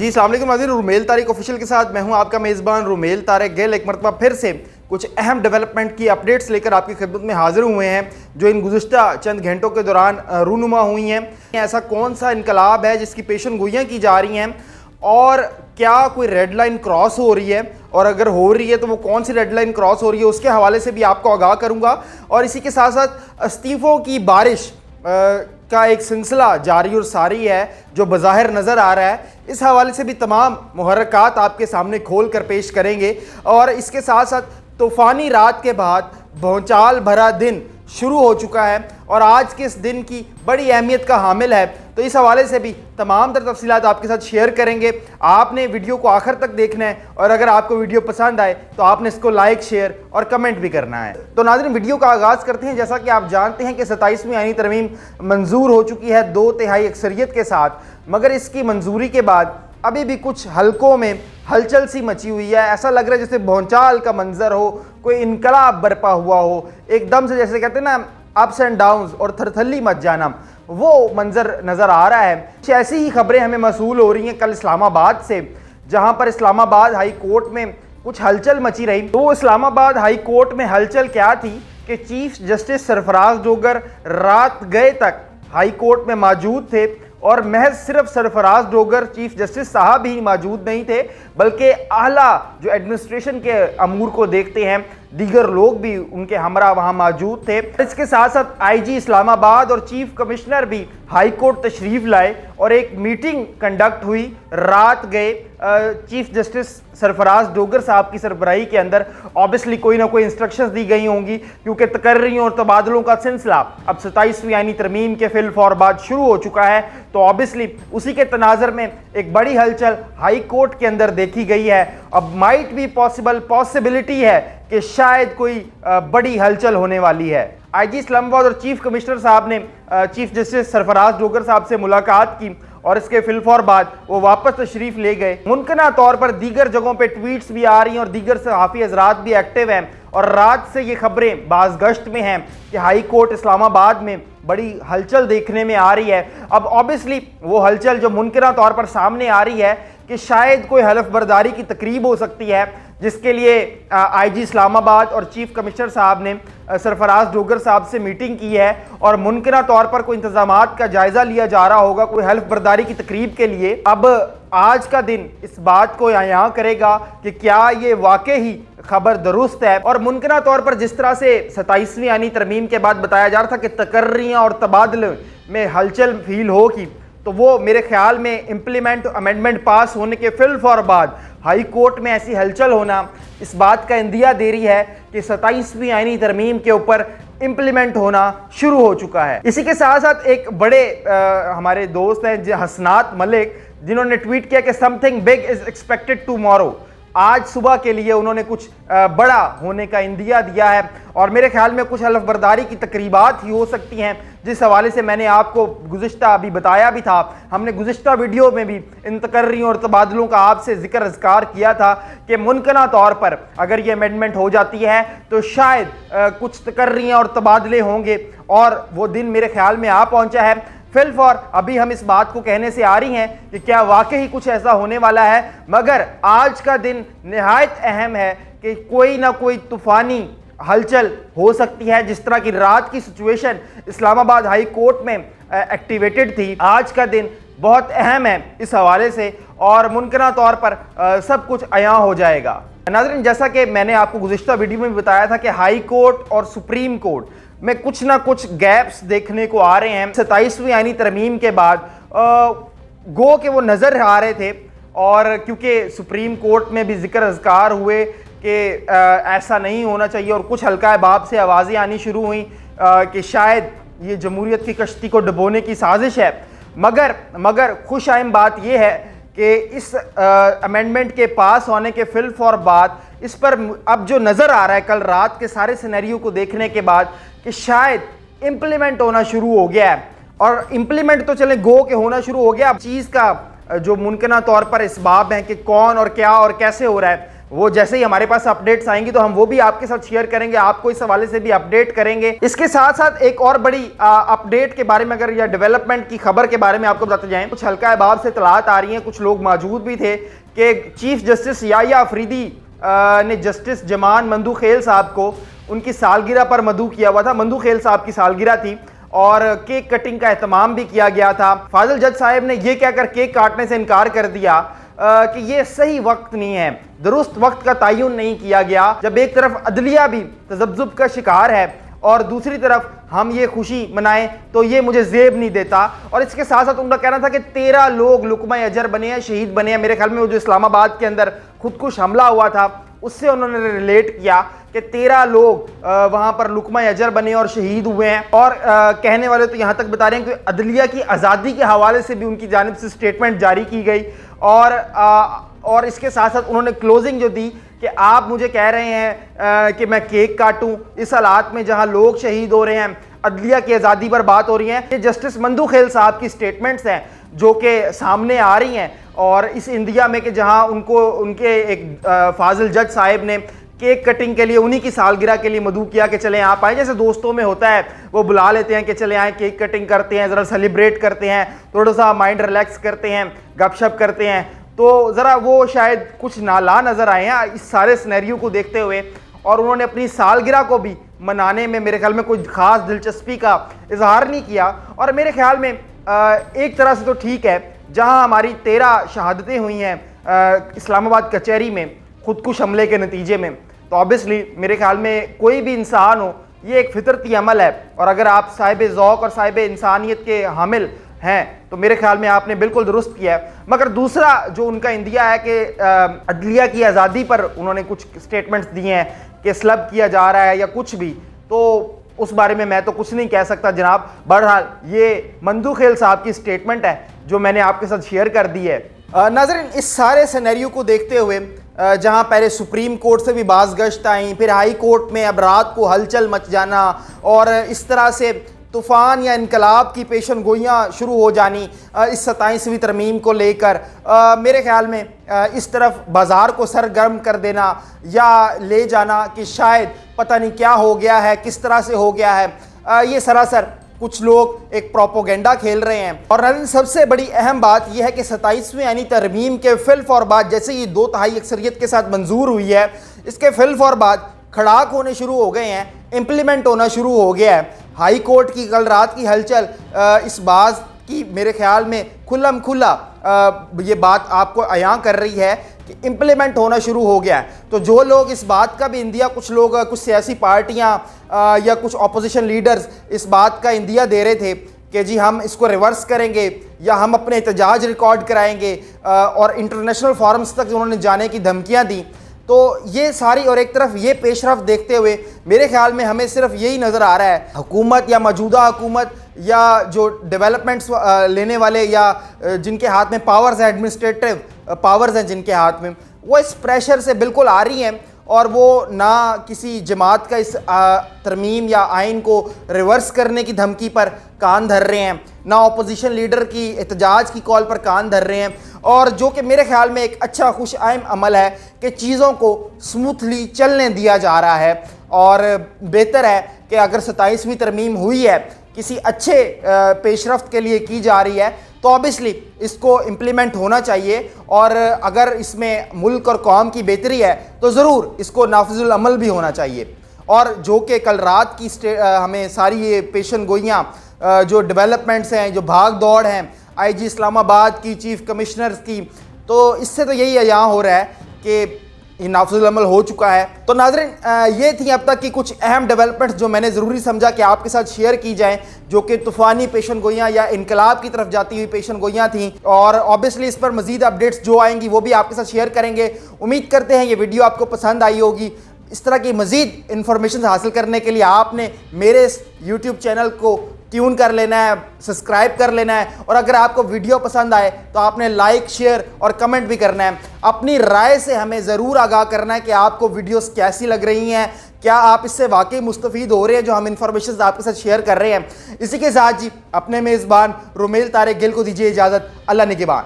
जी अस्सलाम वालेकुम नाज़रीन, रुमेल तारिक ऑफिशियल के साथ मैं हूं आपका मेज़बान रुमेल तारिक गिल। एक मरतबा फिर से कुछ अहम डेवलपमेंट की अपडेट्स लेकर आपकी खिदमत में हाजिर हुए हैं जो इन गुज़िश्ता चंद घंटों के दौरान रूनुमा हुई हैं। ऐसा कौन सा इनकलाब है जिसकी पेशन गोइयाँ की जा रही हैं और क्या कोई रेड लाइन क्रॉस हो रही है, और अगर हो रही है तो वो कौन सी रेड लाइन क्रॉस हो रही है, उसके हवाले से भी आपको आगाह करूँगा। और इसी के साथ साथ इस्तीफ़ों की बारिश का एक सिलसिला जारी और सारी है जो बज़ाहिर नज़र आ रहा है। इस हवाले से भी तमाम मुहर्रकात आपके सामने खोल कर पेश करेंगे। और इसके साथ साथ तूफ़ानी रात के बाद भौचाल भरा दिन शुरू हो चुका है और आज के इस दिन की बड़ी अहमियत का हामिल है, तो इस हवाले से भी तमाम तर तफसीलात आपके साथ शेयर करेंगे। आपने वीडियो को आखिर तक देखना है और अगर आपको वीडियो पसंद आए तो आपने इसको लाइक, शेयर और कमेंट भी करना है। तो नाज़रीन, वीडियो का आगाज़ करते हैं। जैसा कि आप जानते हैं कि 27वीं आईनी तरमीम मंजूर हो चुकी है 2/3 अक्सरियत के साथ, मगर इसकी मंजूरी के बाद अभी भी कुछ हलकों में हलचल सी मची हुई है। ऐसा लग रहा है जैसे भौचाल का मंजर हो, कोई इनकलाब बरपा हुआ हो, एकदम से जैसे कहते हैं ना अप्स एंड डाउन्स और थरथली मच जाना, वो मंजर नज़र आ रहा है। कुछ ऐसी ही खबरें हमें मसूल हो रही हैं कल इस्लामाबाद से, जहां पर इस्लामाबाद हाई कोर्ट में कुछ हलचल मची रही। तो इस्लामाबाद हाई कोर्ट में हलचल क्या थी कि चीफ जस्टिस सरफराज डोगर रात गए तक हाई कोर्ट में मौजूद थे और महज सिर्फ सरफराज डोगर चीफ जस्टिस साहब ही मौजूद नहीं थे, बल्कि आला जो एडमिनिस्ट्रेशन के अमूर को देखते हैं दीगर लोग भी उनके हमरा वहां मौजूद थे। इसके साथ साथ आईजी इस्लामाबाद और चीफ कमिश्नर भी हाई कोर्ट तशरीफ लाए और एक मीटिंग कंडक्ट हुई रात गए चीफ जस्टिस सरफराज डोगर साहब की सरबराही के अंदर। ऑब्वियसली कोई ना कोई इंस्ट्रक्शंस दी गई होंगी क्योंकि तकर्रियों और तबादलों का सिलसिला अब 27वीं आईनी तरमीम के फिल फौर बाद शुरू हो चुका है, तो ऑब्वियसली उसी के तनाजर में एक बड़ी हलचल हाई कोर्ट के अंदर देखी गई है। अब माइट भी पॉसिबिलिटी है कि शायद कोई बड़ी हलचल होने वाली है। आईजी इस्लामाबाद और चीफ कमिश्नर साहब ने चीफ जस्टिस सरफराज डोगर साहब से मुलाकात की और इसके फिलफौर बाद वो वापस तशरीफ ले गए। मुमकिना तौर पर दीगर जगहों पे ट्वीट्स भी आ रही हैं और दीगर सहाफ़ी हजरात भी एक्टिव हैं और रात से ये खबरें बाज़गश्त में हैं कि हाई कोर्ट इस्लामाबाद में बड़ी हलचल देखने में आ रही है। अब ऑब्वियसली वो हलचल जो मुमकिना तौर पर सामने आ रही है कि शायद कोई हलफ बर्दारी की तकरीब हो सकती है, जिसके लिए आईजी इस्लामाबाद और चीफ कमिश्नर साहब ने सरफराज डोगर साहब से मीटिंग की है और मुमकिना तौर पर कोई इंतजामात का जायजा लिया जा रहा होगा कोई हल्फ बर्दारी की तकरीब के लिए। अब आज का दिन इस बात को यहाँ करेगा कि क्या ये वाकई ही खबर दुरुस्त है। और मुमकिना तौर पर जिस तरह से 27वीं आईनी तरमीम के बाद बताया जा रहा था कि तकर्रियाँ और तबादले में हलचल फील होगी, तो वो मेरे ख्याल में इम्प्लीमेंट अमेंडमेंट पास होने के फिल फौर बाद हाई कोर्ट में ऐसी हलचल होना इस बात का इंदिया दे रही है कि 27वीं आईनी तरमीम के ऊपर इम्प्लीमेंट होना शुरू हो चुका है। इसी के साथ साथ एक बड़े हमारे दोस्त हैं हसनात मलिक, जिन्होंने ट्वीट किया कि something big is expected tomorrow. आज सुबह के लिए उन्होंने कुछ बड़ा होने का इंदिया दिया है और मेरे ख्याल में कुछ हल्फ बर्दारी की तकरीबात ही हो सकती हैं, जिस हवाले से मैंने आपको गुज़िश्ता अभी बताया भी था। हमने गुज़िश्ता वीडियो में भी इन तकर्रियों और तबादलों का आपसे जिक्र अज़कार किया था कि मुमकिना तौर पर अगर ये अमेंडमेंट हो जाती है तो शायद कुछ तकर्रियाँ और तबादले होंगे और वो दिन मेरे ख्याल में आ पहुँचा है। फिलफौर अभी हम इस बात को कहने से आ रही हैं कि क्या वाकई कुछ ऐसा होने वाला है, मगर आज का दिन निहायत अहम है कि कोई ना कोई तूफ़ानी हलचल हो सकती है। जिस तरह की रात की सिचुएशन इस्लामाबाद हाई कोर्ट में एक्टिवेटेड थी, आज का दिन बहुत अहम है इस हवाले से और मुमकिना तौर पर सब कुछ अयां हो जाएगा। नाज़रीन, जैसा कि मैंने आपको गुज़िश्ता वीडियो में भी बताया था कि हाई कोर्ट और सुप्रीम कोर्ट में कुछ ना कुछ गैप्स देखने को आ रहे हैं। 27वीं आईनी तरमीम के बाद गो के वो नज़र आ रहे थे और क्योंकि सुप्रीम कोर्ट में भी जिक्र अज़कार हुए कि ऐसा नहीं होना चाहिए और कुछ हल्का बाब से आवाज़ें आनी शुरू हुई कि शायद ये जमहूरियत की कश्ती को डुबोने की साजिश है। मगर खुश आइम बात यह है कि इस अमेंडमेंट के पास होने के फिल फौर बाद इस पर अब जो नज़र आ रहा है कल रात के सारे सिनेरियो को देखने के बाद कि शायद इम्प्लीमेंट होना शुरू हो गया है। और इम्प्लीमेंट तो चले गो के होना शुरू हो गया, अब चीज़ का जो मुमकिना तौर पर इसबाब है कि कौन और क्या और कैसे हो रहा है वो जैसे ही हमारे पास अपडेट्स आएंगी तो हम वो भी आपके साथ शेयर करेंगे, आपको इस हवाले से भी अपडेट करेंगे। इसके साथ साथ एक और बड़ी अपडेट के बारे में अगर या डेवलपमेंट की खबर के बारे में आपको बताते जाएं, कुछ हल्का अहबाब से इत्तलात आ रही हैं, कुछ लोग मौजूद भी थे कि चीफ जस्टिस याह्या अफरीदी ने जस्टिस जमान मंदूखेल साहब को उनकी सालगिरह पर मदऊ किया हुआ था। मंदूखेल साहब की सालगिरह थी और केक कटिंग का एहतमाम भी किया गया था। फाजिल जज साहब ने यह कहकर केक काटने से इनकार कर दिया कि यह सही वक्त नहीं है, दुरुस्त वक्त का तयन नहीं किया गया। जब एक तरफ अदलिया भी तज़ब्ज़ुब का शिकार है और दूसरी तरफ हम ये खुशी मनाएं तो ये मुझे ज़ेब नहीं देता। और इसके साथ साथ उनका कहना था कि 13 लोग लुकमा अजर बने हैं, शहीद बने हैं। मेरे ख्याल में वो जो इस्लामाबाद के अंदर खुदकुश हमला हुआ था उससे उन्होंने रिलेट किया कि 13 लोग वहाँ पर लुकमा अजर बने और शहीद हुए हैं। और कहने वाले तो यहाँ तक बता रहे हैं कि अदलिया की आज़ादी के हवाले से भी उनकी जानिब से स्टेटमेंट जारी की गई। और इसके साथ साथ उन्होंने क्लोजिंग जो दी कि आप मुझे कह रहे हैं कि मैं केक काटूं इस हालात में जहां लोग शहीद हो रहे हैं, अदलिया की आज़ादी पर बात हो रही है। ये जस्टिस मंदूखेल साहब की स्टेटमेंट्स हैं जो कि सामने आ रही हैं और इस इंडिया में कि जहां उनके एक फाजिल जज साहब ने केक कटिंग के लिए उन्हीं की सालगिरह के लिए मदऊ किया कि चलें आप आए, जैसे दोस्तों में होता है वो बुला लेते हैं कि चले आए, केक कटिंग करते हैं, ज़रा सेलिब्रेट करते हैं, थोड़ा सा माइंड रिलैक्स करते हैं, गपशप करते हैं। तो ज़रा वो शायद कुछ नाला नज़र आए हैं इस सारे सिनेरियो को देखते हुए और उन्होंने अपनी सालगिरह को भी मनाने में मेरे ख्याल में कोई ख़ास दिलचस्पी का इजहार नहीं किया। और मेरे ख्याल में एक तरह से तो ठीक है, जहां हमारी 13 शहादतें हुई हैं इस्लामाबाद कचहरी में खुदकुश हमले के नतीजे में, तो ऑब्वियसली मेरे ख्याल में कोई भी इंसान हो ये एक फितरती अमल है। और अगर आप साहिब ज़ौक़ और साहिब इंसानियत के हामिल हैं तो मेरे ख्याल में आपने बिल्कुल दुरुस्त किया है। मगर दूसरा जो उनका इंदिया है कि अदलिया की आज़ादी पर उन्होंने कुछ स्टेटमेंट्स दिए हैं कि स्लब किया जा रहा है या कुछ भी, तो उस बारे में मैं तो कुछ नहीं कह सकता जनाब। बहरहाल ये मंदूखेल साहब की स्टेटमेंट है जो मैंने आपके साथ शेयर कर दी है। नाज़रीन, इस सारे सिनेरियो को देखते हुए जहां पहले सुप्रीम कोर्ट से भी बाज़ गश्त आई, फिर हाई कोर्ट में अब रात को हलचल मच जाना और इस तरह से तूफ़ान या इनकलाब की पेशन गोइयाँ शुरू हो जानी इस 27वीं तरमीम को लेकर, मेरे ख्याल में इस तरफ बाज़ार को सरगर्म कर देना या ले जाना कि शायद पता नहीं क्या हो गया है, किस तरह से हो गया है, ये सरासर कुछ लोग एक प्रोपोगेंडा खेल रहे हैं। और सबसे बड़ी अहम बात यह है कि 27वीं यानी तरमीम के फिल फौर बाद जैसे ही 2/3 अक्सरियत के साथ मंजूर हुई है, इसके फिल फौर बाद खड़ाक होने शुरू हो गए हैं, इम्प्लीमेंट होना शुरू हो गया है। हाई कोर्ट की कल रात की हलचल इस बात की मेरे ख्याल में खुल्लम खुल्ला ये बात आपको अयां कर रही है कि इम्प्लीमेंट होना शुरू हो गया है। तो जो लोग इस बात का भी इंदिया, कुछ लोग, कुछ सियासी पार्टियां या कुछ अपोजिशन लीडर्स इस बात का इंदिया दे रहे थे कि जी हम इसको रिवर्स करेंगे या हम अपने एहतजाज रिकॉर्ड कराएंगे और इंटरनेशनल फोरम्स तक उन्होंने जाने की धमकियां दी, तो ये सारी और एक तरफ ये पेशरफ देखते हुए मेरे ख्याल में हमें सिर्फ यही नज़र आ रहा है, हुकूमत या मौजूदा हुकूमत या जो डेवलपमेंट्स लेने वाले या जिनके हाथ में पावर्स हैं, एडमिनिस्ट्रेटिव पावर्स हैं जिनके हाथ में, वो इस प्रेशर से बिल्कुल आ रही हैं और वो ना किसी जमात का इस तरमीम या आइन को रिवर्स करने की धमकी पर कान धर रहे हैं, ना अपोजिशन लीडर की एहतजाज की कॉल पर कान धर रहे हैं। और जो कि मेरे ख्याल में एक अच्छा खुश आइम अमल है कि चीज़ों को स्मूथली चलने दिया जा रहा है। और बेहतर है कि अगर 27वीं तरमीम हुई है, किसी अच्छे पेशरफ्त के लिए की जा रही है, तो ऑब्वियसली इसको इम्प्लीमेंट होना चाहिए। और अगर इसमें मुल्क और कौम की बेहतरी है तो ज़रूर इसको नाफिजुल अमल भी होना चाहिए। और जो कि कल रात की हमें सारी ये पेशन गोइयाँ, जो डेवलपमेंट्स हैं, जो भाग दौड़ हैं IG इस्लामाबाद की, चीफ कमिश्नर्स की, तो इससे तो यही अयां हो रहा है कि ये नाफिजुल अमल हो चुका है। तो नाज़रीन, ये थी अब तक की कुछ अहम डेवलपमेंट्स जो मैंने ज़रूरी समझा कि आपके साथ शेयर की जाएं, जो कि तूफ़ानी पेशन गोइयाँ या इनकलाब की तरफ जाती हुई पेशन गोइयाँ थीं। और ऑब्वियसली इस पर मज़ीद अपडेट्स जो आएंगी वो भी आपके साथ शेयर करेंगे। उम्मीद करते हैं ये वीडियो आपको पसंद आई होगी। इस तरह की मज़ीद इन्फॉर्मेशन हासिल करने के लिए आपने मेरे इस यूट्यूब चैनल को ट्यून कर लेना है, सब्सक्राइब कर लेना है। और अगर आपको वीडियो पसंद आए तो आपने लाइक, शेयर और कमेंट भी करना है। अपनी राय से हमें ज़रूर आगाह करना है कि आपको वीडियोस कैसी लग रही हैं, क्या आप इससे वाकई मुस्तफ़ीद हो रहे हैं जो हम इन्फॉर्मेशन आपके साथ शेयर कर रहे हैं। इसी के साथ जी अपने मेज़बान रुमेल तारिक गिल को दीजिए इजाज़त। अल्लाह निगहबान।